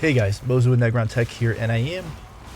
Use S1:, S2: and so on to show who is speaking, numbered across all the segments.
S1: Hey guys, Mozu with Negron Tech here, and I am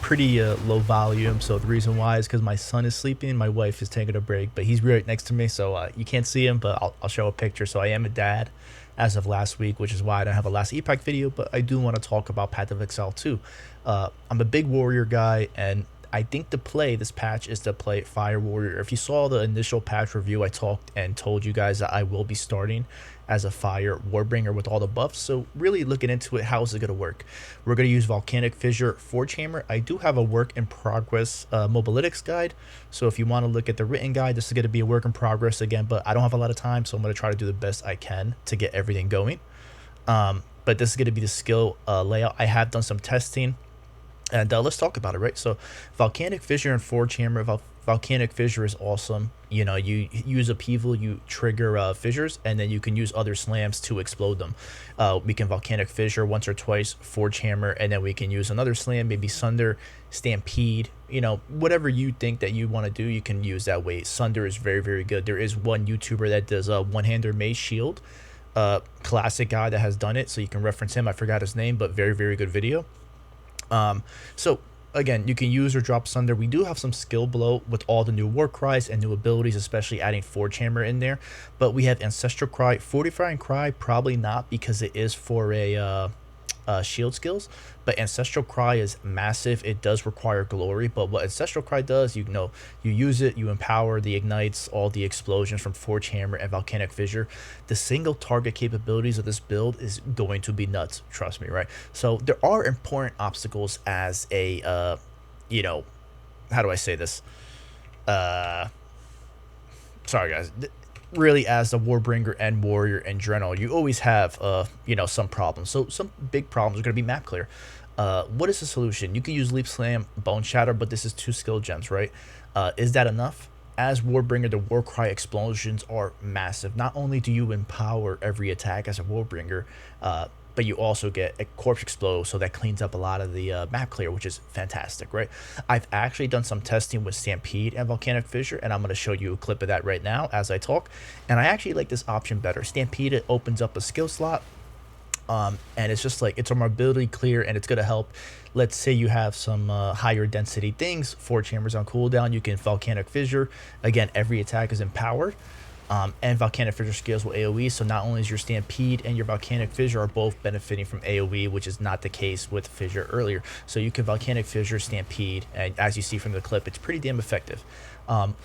S1: pretty low volume. So the reason why is because my son is sleeping, my wife is taking a break, but he's right next to me, so you can't see him, but I'll show a picture. So I am a dad as of last week, which is why I don't have a last EPAC video, but I do want to talk about Path of Exile too. I'm a big warrior guy, and I think the play this patch is to play Fire Warrior. If you saw the initial patch review, I talked and told you guys that I will be starting as a Fire Warbringer with all the buffs. So really looking into it, how is it going to work? We're going to use Volcanic Fissure Forge Hammer. I do have a work in progress mobalytics guide. So if you want to look at the written guide, this is going to be a work in progress again, but I don't have a lot of time, so I'm going to try to do the best I can to get everything going. But this is going to be the skill layout. I have done some testing. And let's talk about it, right? So Volcanic Fissure and Forge Hammer. Volcanic Fissure is awesome. You know, you use upheaval, you trigger fissures, and then you can use other slams to explode them. We can Volcanic Fissure once or twice, Forge Hammer, and then we can use another slam, maybe Sunder, Stampede. You know, whatever you think that you want to do, you can use that way. Sunder is very, very good. There is one YouTuber that does a one-hander mace shield. Classic guy that has done it, so you can reference him. I forgot his name, but very, very good video. So again, you can use or drop Sunder. We do have some skill below with all the new warcries and new abilities, especially adding Forge Hammer in there. But we have Ancestral Cry, Fortifying Cry, probably not because it is for a shield skills. But Ancestral Cry is massive. It does require glory, but what Ancestral Cry does, you know, you use it, you empower the ignites, all the explosions from Forge Hammer and Volcanic Fissure. The single target capabilities of this build is going to be nuts, trust me, right? So there are important obstacles as a you know, how do I say this? Sorry guys, really, as a Warbringer and Warrior in general, you always have you know, some problems. So some big problems are going to be map clear. What is the solution? You can use Leap Slam, Bone Shatter, but this is 2 skill gems, right? Is that enough? As Warbringer, the Warcry explosions are massive. Not only do you empower every attack as a Warbringer, but you also get a corpse explode, so that cleans up a lot of the map clear, which is fantastic, right? I've actually done some testing with Stampede and Volcanic Fissure, and I'm going to show you a clip of that right now as I talk. And I actually like this option better. Stampede, it opens up a skill slot, and it's just like, it's a mobility clear, and it's going to help. Let's say you have some higher density things, Forge Hammers on cooldown, you can Volcanic Fissure. Again, every attack is empowered. And Volcanic Fissure scales with AoE, so not only is your Stampede and your Volcanic Fissure are both benefiting from AoE, which is not the case with Fissure earlier. So you can Volcanic Fissure, Stampede, and as you see from the clip, it's pretty damn effective.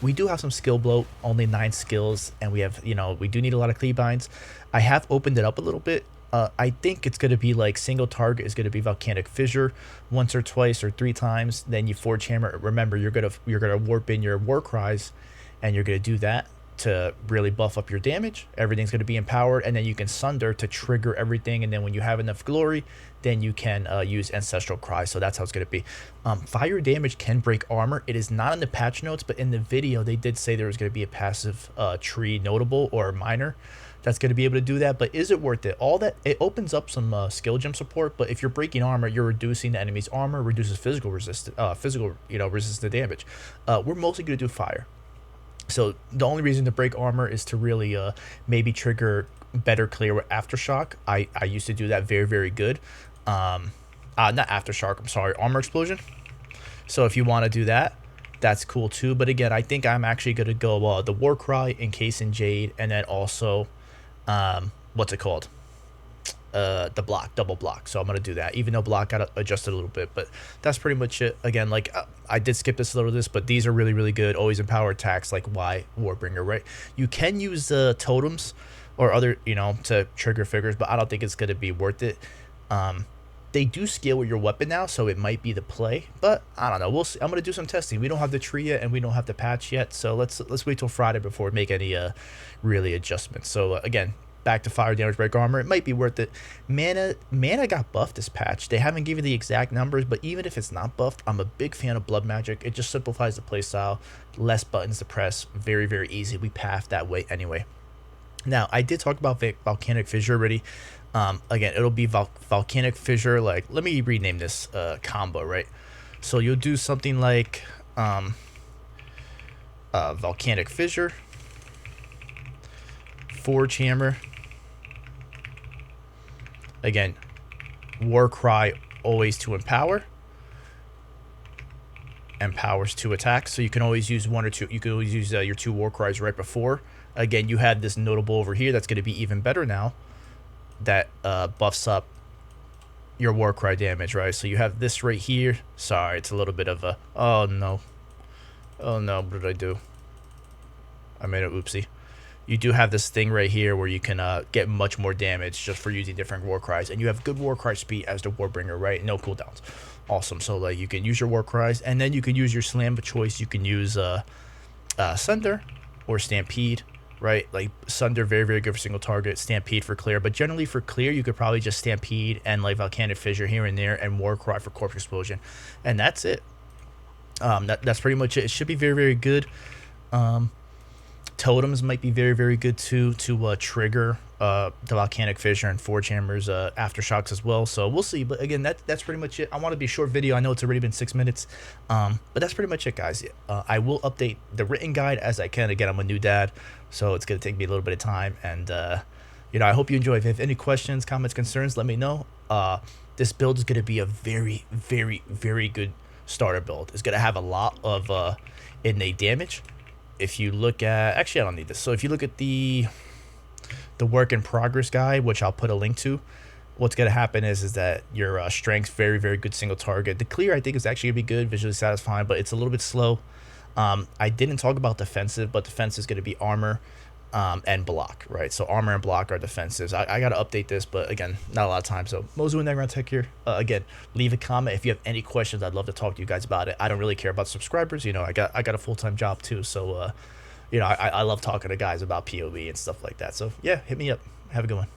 S1: We do have some skill bloat, only 9 skills, and we have, you know, we do need a lot of Cleavines. I have opened it up a little bit. I think it's going to be like single target is going to be Volcanic Fissure once or twice or 3 times. Then you Forge Hammer. Remember, you're gonna warp in your Warcries, and you're gonna do that to really buff up your damage. Everything's going to be empowered, and then you can Sunder to trigger everything, and then when you have enough glory, then you can use Ancestral Cry. So that's how it's going to be. Fire damage can break armor. It is not in the patch notes, but in the video they did say there was going to be a passive tree notable or minor that's going to be able to do that. But is it worth it? All that, it opens up some skill gem support, but if you're breaking armor, you're reducing the enemy's armor, reduces physical resistance, resistant damage. We're mostly going to do fire. So the only reason to break armor is to really maybe trigger better clear with Aftershock. I used to do that very, very good. Not Aftershock, I'm sorry, Armor Explosion. So if you want to do that, that's cool too. But again, I think I'm actually going to go the Warcry, Encase in Jade, and then also, what's it called? The block, double block. So I'm going to do that, even though block got adjusted a little bit, but that's pretty much it. Again, like I did skip this a little bit, but these are really, really good. Always empower attacks like Warbringer, right? You can use totems or other, you know, to trigger figures, but I don't think it's going to be worth it. They do scale with your weapon now, so it might be the play, but I don't know. We'll see. I'm going to do some testing. We don't have the tree yet, and we don't have the patch yet, so let's wait till Friday before we make any really adjustments. So again, back to fire damage, break armor. It might be worth it. Mana got buffed this patch. They haven't given the exact numbers, but even if it's not buffed, I'm a big fan of blood magic. It just simplifies the playstyle. Less buttons to press. Very, very easy. We path that way anyway. Now, I did talk about Volcanic Fissure already. Again, it'll be Volcanic Fissure. Like, let me rename this combo, right? So you'll do something like Volcanic Fissure, Forge Hammer. Again, Warcry always to empower. Empowers to attack, so you can always use one or two. You can always use your 2 war cries right before. Again, you had this notable over here that's going to be even better now. That buffs up your war cry damage, right? So you have this right here. Sorry, it's a little bit of a... Oh, no. Oh, no. What did I do? I made an oopsie. You do have this thing right here where you can get much more damage just for using different war cries. And you have good war cry speed as the Warbringer, right? No cooldowns. Awesome. So like you can use your war cries, and then you can use your slam of choice. You can use Sunder or Stampede, right? Like Sunder, very, very good for single target. Stampede for clear. But generally for clear, you could probably just Stampede and like Volcanic Fissure here and there, and Warcry for Corpse Explosion. And that's it. That's pretty much it. It should be very, very good. Totems might be very, very good too to trigger the Volcanic Fissure and Forge Hammer's aftershocks as well. So we'll see. But again, that's pretty much it. I want to be a short video. I know it's already been 6 minutes, but that's pretty much it, guys. I will update the written guide as I can. Again, I'm a new dad, so it's gonna take me a little bit of time. And you know, I hope you enjoy. If you have any questions, comments, concerns, let me know. This build is gonna be a very, very, very good starter build. It's gonna have a lot of innate damage. If you look at, actually I don't need this. So if you look at the work in progress guide, which I'll put a link to, what's going to happen is that your strength, very, very good single target. The clear I think is actually going to be good, visually satisfying, but it's a little bit slow. I didn't talk about defensive, but defense is going to be armor and block, right? So armor and block are defensives. I got to update this, but again, not a lot of time. So Mozu and Underground Tech here. Again, leave a comment if you have any questions. I'd love to talk to you guys about it. I don't really care about subscribers. You know, I got a full-time job too. So, you know, I love talking to guys about POE and stuff like that. So yeah, hit me up. Have a good one.